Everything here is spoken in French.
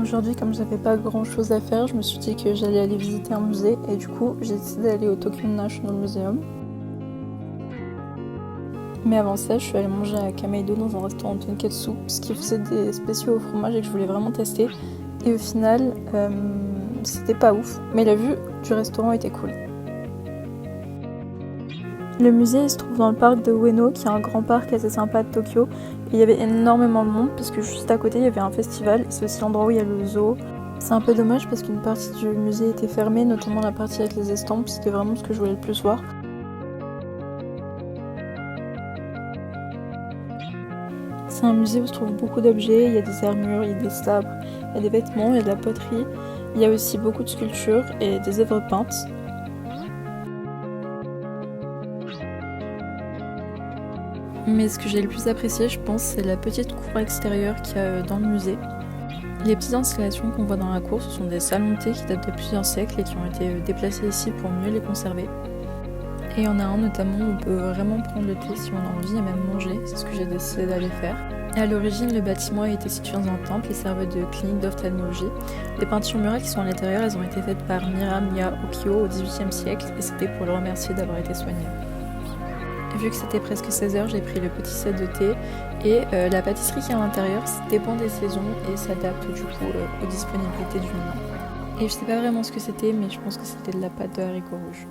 Aujourd'hui, comme j'avais pas grand chose à faire, je me suis dit que j'allais aller visiter un musée et du coup j'ai décidé d'aller au Tokyo National Museum. Mais avant ça, je suis allée manger à Kameido dans un restaurant tonkatsu parce qu'ils faisaient des spéciaux au fromage et que je voulais vraiment tester. Et au final, c'était pas ouf, mais la vue du restaurant était cool. Le musée se trouve dans le parc de Ueno, qui est un grand parc assez sympa de Tokyo. Et il y avait énormément de monde parce que juste à côté il y avait un festival et c'est aussi l'endroit où il y a le zoo. C'est un peu dommage parce qu'une partie du musée était fermée, notamment la partie avec les estampes, c'était vraiment ce que je voulais le plus voir. C'est un musée où se trouvent beaucoup d'objets, il y a des armures, il y a des sabres, il y a des vêtements, il y a de la poterie. Il y a aussi beaucoup de sculptures et des œuvres peintes. Mais ce que j'ai le plus apprécié, je pense, c'est la petite cour extérieure qu'il y a dans le musée. Les petites installations qu'on voit dans la cour, ce sont des salons de thé qui datent de plusieurs siècles et qui ont été déplacés ici pour mieux les conserver. Et il y en a un notamment où on peut vraiment prendre le thé si on a envie et même manger, c'est ce que j'ai décidé d'aller faire. Et à l'origine, le bâtiment a été situé dans un temple et servait de clinique d'ophtalmologie. Les peintures murales qui sont à l'intérieur, elles ont été faites par Miramiya Okio au XVIIIe siècle et c'était pour le remercier d'avoir été soigné. Vu que c'était presque 16h, j'ai pris le petit set de thé et la pâtisserie qui est à l'intérieur dépend des saisons et s'adapte du coup aux disponibilités du moment. Et je sais pas vraiment ce que c'était, mais je pense que c'était de la pâte de haricots rouges.